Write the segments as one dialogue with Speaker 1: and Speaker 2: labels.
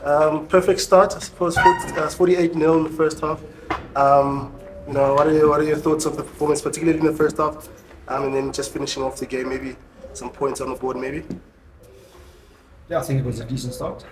Speaker 1: Perfect start, I suppose. 48-0 in the first half. What are your thoughts of the performance, particularly in the first half, and then just finishing off the game, maybe some points on the board, maybe?
Speaker 2: Yeah, I think it was a decent start.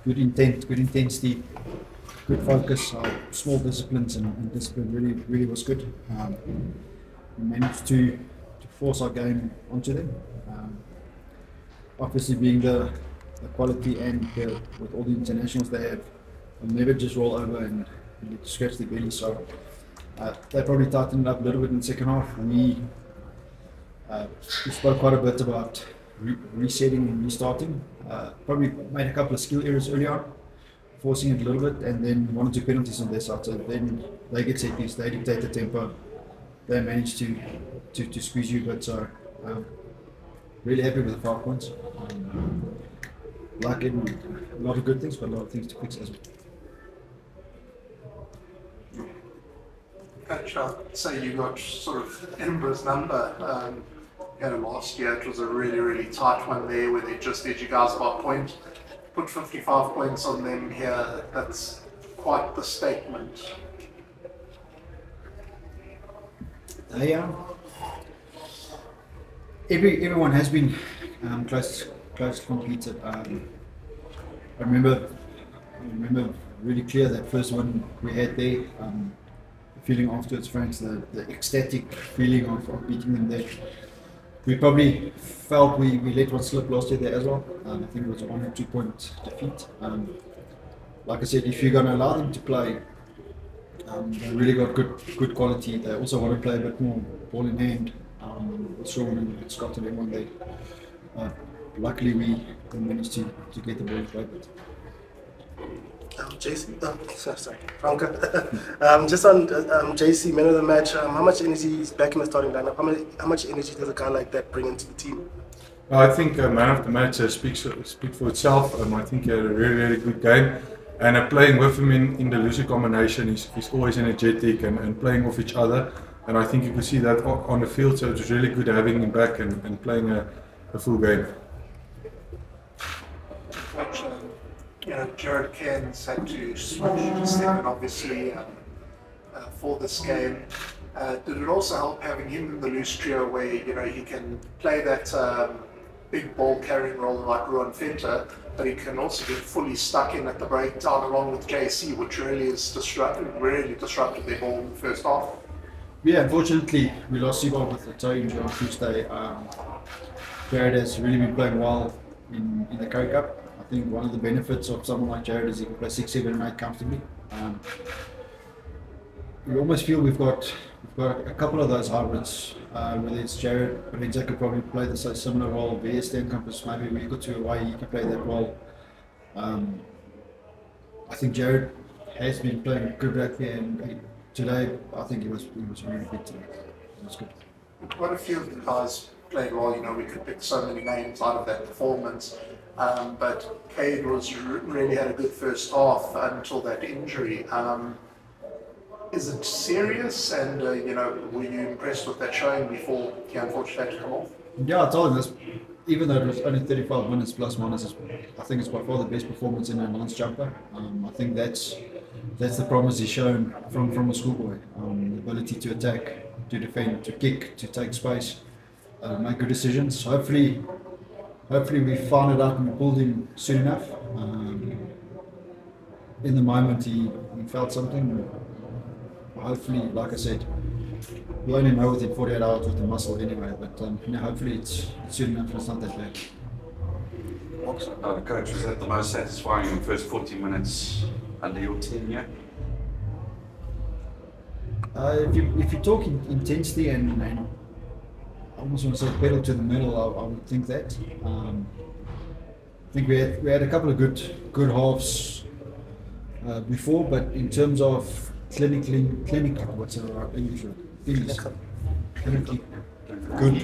Speaker 2: Good intent, good intensity, good focus. Small disciplines and discipline really was good. We managed to force our game onto them. Obviously, being the quality and with all the internationals they have, they'll never just roll over and scratch their belly. So they probably tightened it up a little bit in the second half. We spoke quite a bit about resetting and restarting. Probably made a couple of skill errors early on, forcing it a little bit, and then 1 or 2 penalties on their side. So then they get set piece, they dictate the tempo, they manage to squeeze you. But so really happy with the 5 points. Like in a lot of good things, but a lot of things to fix as well.
Speaker 3: Coach, I'd say you got sort of Edinburgh's number. Last year it was a really tight one there where they just did you guys by a point. Put 55 points on them here, that's quite the statement.
Speaker 2: Everyone has been close competed. I remember really clear that first one we had there. The feeling afterwards, Frank, the ecstatic feeling of beating them there. We probably felt we let one slip last year there as well. I think it was a 1 or 2 point defeat. Like I said, if you're going to allow them to play, they really got good quality. They also want to play a bit more ball in hand. With Sean and Scott and everyone there. Luckily, we managed to get the ball played.
Speaker 1: JC, sorry, Francke. Just on JC, man of the match, how much energy is back in the starting lineup? How much energy does a guy like that bring into the team?
Speaker 4: I think man of the match speaks for itself. I think he had a really good game. And playing with him in the loser combination is always energetic and playing off each other. And I think you could see that on the field, so it was really good having him back and playing a full game.
Speaker 3: Jared Cairns had to switch to second, obviously, for this game. Did it also help having him in the loose trio where he can play that big ball carrying role like Ruan Venter, but he can also get fully stuck in at the breakdown along with JC, which really disrupted their ball in the first half?
Speaker 2: Yeah, unfortunately, we lost Sibo with the toe injury on Tuesday. Jared has really been playing well in the Currie Cup. I think one of the benefits of someone like Jared is he can play 6, 7 and 8 comfortably. We almost feel we've got a couple of those hybrids, whether it's Jared, Lorenzo could probably play the similar role, VS Campus, maybe a week or 2 away, he can play that role. I think Jared has been playing good rugby, and today I think he was really good today. It was good.
Speaker 3: Quite a few of the guys played well, we could pick so many names out of that performance. But Cade really had a good first half until that injury. Is it serious? And were you impressed with that showing before he unfortunately had to come off?
Speaker 2: Yeah, I told him this. Even though it was only 35 minutes plus minus, I think it's by far the best performance in a non-jumper. I think that's the promise he's shown from a schoolboy. The ability to attack, to defend, to kick, to take space, make good decisions. Hopefully we found it out and we pulled him soon enough. In the moment he felt something. Hopefully, like I said, we'll only know within 48 hours with the muscle anyway, but hopefully it's soon enough and it's not that bad.
Speaker 5: Coach, was that the most satisfying first 40 minutes under your tenure?
Speaker 2: If you talk intensity and I almost want to say pedal to the metal, I would think that. I think we had a couple of good halves before, but in terms of clinical, what's the right English word? Clinically good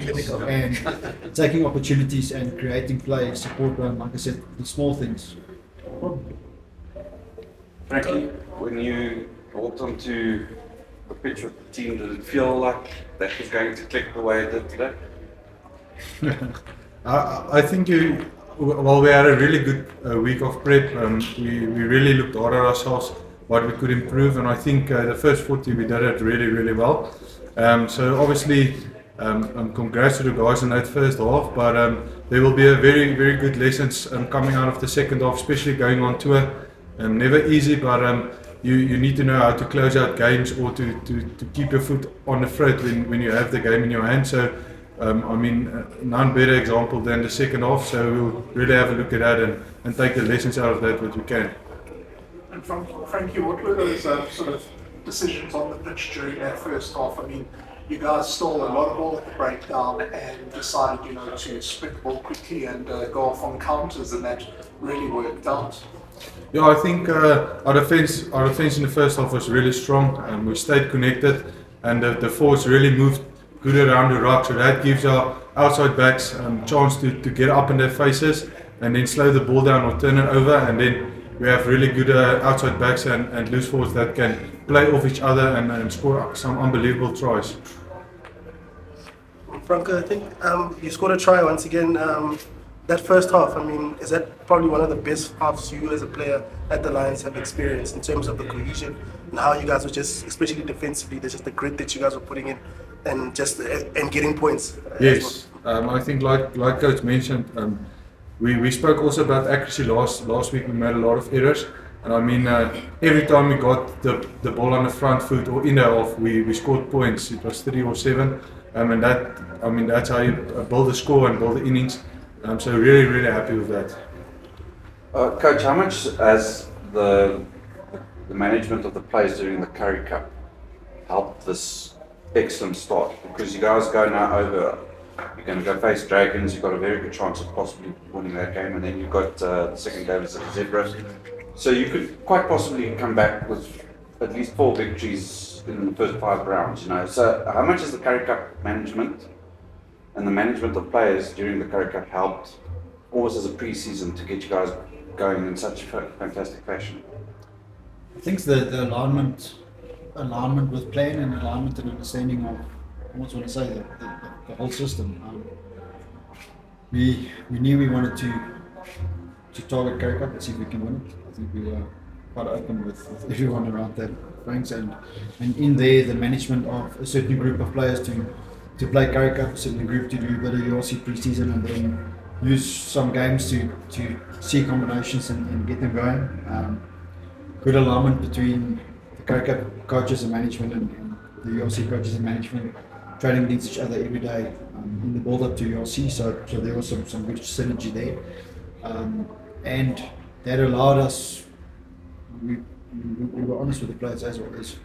Speaker 2: and taking opportunities and creating play, support run, like I said, the small things.
Speaker 5: Frankly, when you walked onto the pitch with the team, did it feel like that was going to click the way it did today?
Speaker 4: I think well, we had a really good week of prep. We really looked hard at ourselves, what we could improve, and I think the first 40 we did it really well. So obviously, congrats to the guys in that first half, but there will be a very good lessons coming out of the second half, especially going on tour. Never easy, but you need to know how to close out games or to keep your foot on the throat when you have the game in your hand. So I mean, none better example than the second half. So we'll really have a look at that and take the lessons out of that what we can.
Speaker 3: And from Francke, what were those sort of decisions on the pitch during that first half? I mean, you guys stole a lot of ball at the breakdown and decided, you know, to sprint the ball quickly and go off on counters, and that really worked out.
Speaker 4: Yeah, I think our defense in the first half was really strong, and we stayed connected, and the forwards really moved good around the ruck, so that gives our outside backs chance to get up in their faces and then slow the ball down or turn it over, and then we have really good outside backs and loose forwards that can play off each other and score some unbelievable tries.
Speaker 1: Francke, I think you scored a try once again. That first half, I mean, is that probably one of the best halves you as a player at the Lions have experienced in terms of the cohesion and how you guys were just, especially defensively, there's just the grit that you guys were putting in and just and getting points.
Speaker 4: Yes, I think like Coach mentioned, we spoke also about accuracy last week. We made a lot of errors, and I mean every time we got the ball on the front foot or in the half, we scored points. It was 3 or 7, and that, I mean, that's how you build a score and build the innings. So really happy with that.
Speaker 5: Coach, how much has the management of the players during the Currie Cup helped this excellent start? Because you guys go now over, you're going to go face Dragons, you've got a very good chance of possibly winning that game, and then you've got the second game is at Zebra. So you could quite possibly come back with at least 4 victories in the first 5 rounds, you know. So how much has the Currie Cup management and the management of players during the Currie Cup helped, almost as a pre-season, to get you guys going in such fantastic fashion?
Speaker 2: I think the alignment with playing and alignment and understanding of, I almost want to say, the whole system. We knew we wanted to target Currie Cup and see if we can win it. I think we were quite open with everyone around that, Franks, and in there the management of a certain group of players to play Currie Cup, a certain group to do a bit of URC pre-season, and then use some games to see combinations and get them going. Good alignment between the Currie Cup coaches and management and the URC coaches and management, training against each other every day in the build-up to URC, so there was some good synergy there. And that allowed us, we were honest with the players as always,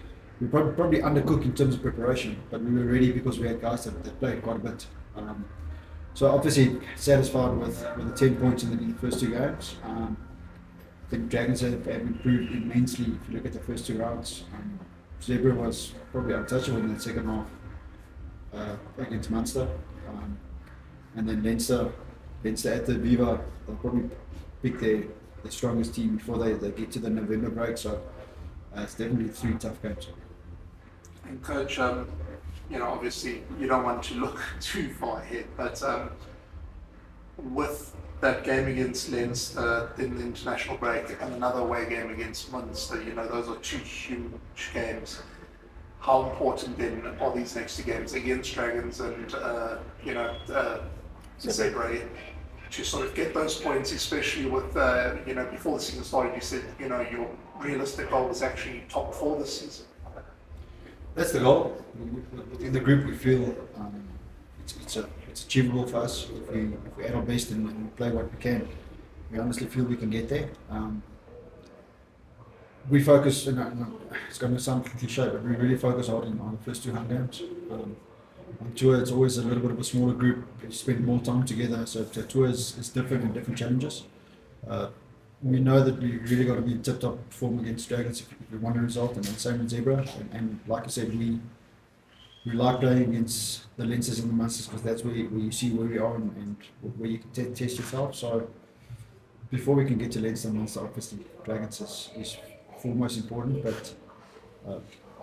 Speaker 2: we were probably undercooked in terms of preparation, but we were ready because we had guys that played quite a bit. So obviously satisfied with the 10 points in the first 2 games. I think Dragons have improved immensely if you look at the first 2 rounds. Zebra was probably untouchable in that second half against Munster. And then Leinster at the Viva, they'll probably pick their strongest team before they get to the November break. So it's definitely 3 tough games.
Speaker 3: And Coach, you know, obviously you don't want to look too far ahead, but with that game against Leinster in the international break and another away game against Munster, you know, those are 2 huge games. How important then are these next 2 games against Dragons and you know, Zebra, to sort of get those points, especially with you know, before the season started, you said, you know, your realistic goal was actually top 4 this season.
Speaker 2: That's the goal. Within the group, we feel it's achievable for us if we add our best and play what we can. We honestly feel we can get there. We focus, and it's going to sound cliche, but we really focus hard on the first 2 home games. On tour, it's always a little bit of a smaller group. You spend more time together, so tour is different and different challenges. We know that we really got to be tip-top form against Dragons if we want a result, and then same with Zebra. And like I said, we like playing against the Leinsters and the Munsters because that's where you see where we are and where you can test yourself. So before we can get to Leinster and Munster, obviously Dragons is foremost important. But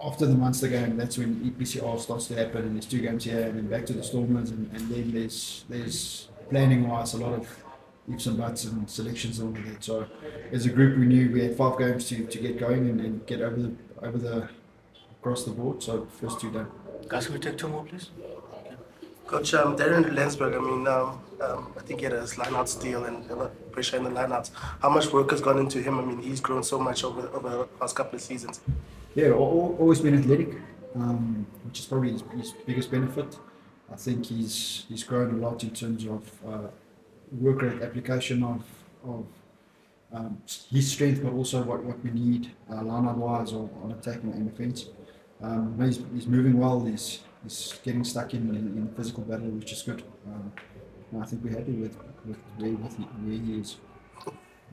Speaker 2: after the Munster game, that's when EPCR starts to happen, and there's 2 games here, and then back to the Stormers, and then there's planning-wise a lot of ifs and buts and selections and all of that. So as a group, we knew we had 5 games to get going and get over across the board. So first 2 done.
Speaker 6: Guys, can we take 2 more, please?
Speaker 1: Coach Darren Lensberg, I mean, I think he had a line-out steal and a lot of pressure in the line-outs. How much work has gone into him? I mean, he's grown so much over the past couple of seasons.
Speaker 2: Yeah, always been athletic, which is probably his biggest benefit. I think he's grown a lot in terms of work rate, application of his strength, but also what we need line-out wise or on attack and defence. He's moving well. He's getting stuck in physical battle, which is good. And I think we're happy with where he is.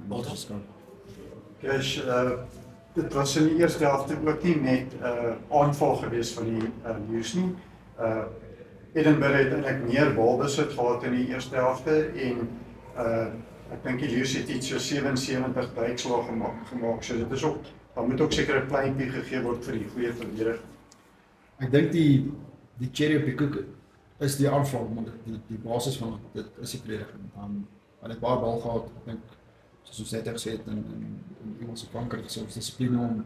Speaker 7: Gosh, dit was in die eerste helfte ook nie net aanval geweest van die Lions nie. Edinburgh het eintlik meer balbesit gehad in die eerste helfte en ek dink die Lions het iets so 77 uitslae gemaak. So dit is ook, daar moet ook seker 'n pleintjie gegee word vir die goeie verdediging.
Speaker 2: Ek dink die cherry op die koek is die aanval, maar die basis van dit is die verdediging. Hulle het baie bal gehad, ek dink, soos ons net gesê het in Engelse Frankryk, so dissipline om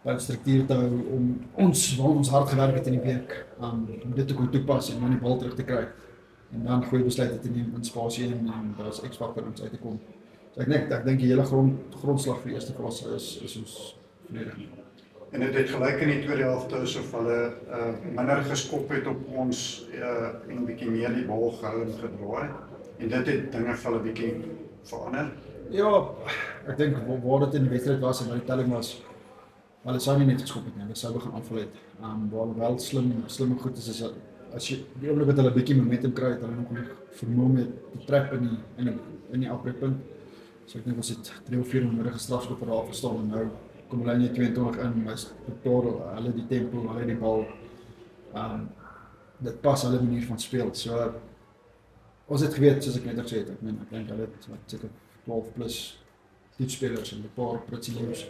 Speaker 2: by struktuur te hou, om ons hard gewerk het in die week, om dit te kon toepas en dan die bal terug te kry. En dan goeie besluite te neem in spasie en daar is X-factor om uit te kom. So ek dink die hele grondslag vir die eerste fase is ons verdediging.
Speaker 7: En dit het gelyk in die tweede helfte asof hulle minder geskop het op ons en bietjie meer die bal gehou en gedraai het. En dit het dinge vir hulle bietjie verander.
Speaker 2: Ja, ek dink waar dit in die wedstryd was en waar die telling was, hulle sou nie net geskop het nie, hulle sou begin aanval het. Waar hulle wel slim goed is as jy die oomblik wat hulle 'n bietjie momentum kry, het hulle nog nie vermoë om te trap in die afbreekpunt. So ek dink ons het 3 of 4 nodige strafskoppe daar verstaan en nou kom hulle net 22 in, maar totaal hulle die tempo, hulle die bal. Dit pas hulle manier van speel. So ons het geweet, soos ek net gesê het, ek dink hulle het seker 12 plus toetspelers en 'n paar pritsie leeu's.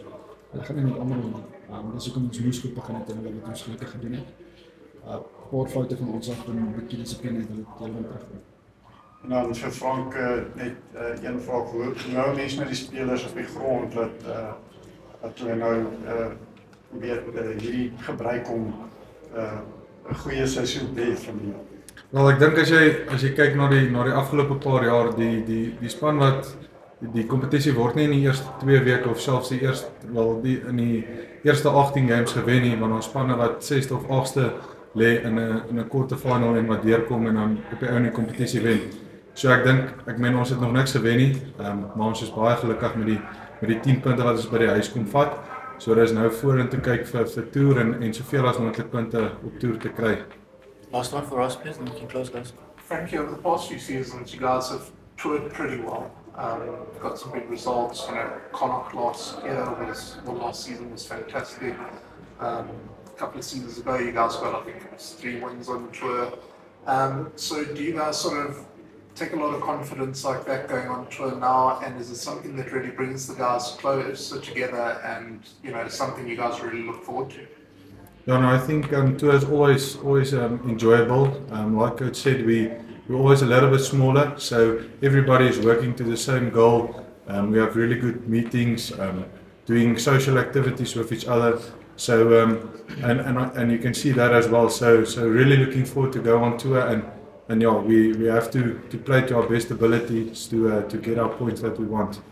Speaker 2: Hulle gaan nie met almal doen. Dis hoekom ons moes goed begin het en hulle het ons gelukkig gedoen het. 'n Paar foute van ons af en 'n bietjie dissipline het hulle teruggekom.
Speaker 7: En dan vir Francke net een vraag, hoe nou mense met die spelers op die grond dat hulle nou hierdie gebruik om 'n goeie seisoen te hê van die.
Speaker 4: Wel, ek dink as jy kyk na die afgelope paar jaar, die span wat die kompetisie word nie in die eerste 2 weke of selfs in die eerste 18 games gewen nie, want ons spanne wat 6ste of 8ste lê in 'n quarter final en wat deurkom en dan op die ou in die kompetisie wen. So ek meen ons het nog niks gewen nie, maar ons is baie gelukkig met die 10 punte wat ons by die huis kom vat. So dis nou vorentoe kyk vir toer en soveel as moontlik punte op toer te kry.
Speaker 6: Last one for us, please, and we can close, guys.
Speaker 3: Frankly, over the past few seasons, you guys have toured pretty well. Got some big results. Connacht last year last season was fantastic. A couple of seasons ago, you guys got, I think it was 3 wins on the tour. So do you guys sort of take a lot of confidence like that going on tour now, and is it something that really brings the guys closer together and something you guys really look forward to?
Speaker 4: Yeah, no, I think tour is always enjoyable. Like Coach said, we're always a little bit smaller, so everybody is working to the same goal. We have really good meetings, doing social activities with each other. So and you can see that as well. So really looking forward to go on tour and yeah, we have to play to our best abilities to get our points that we want.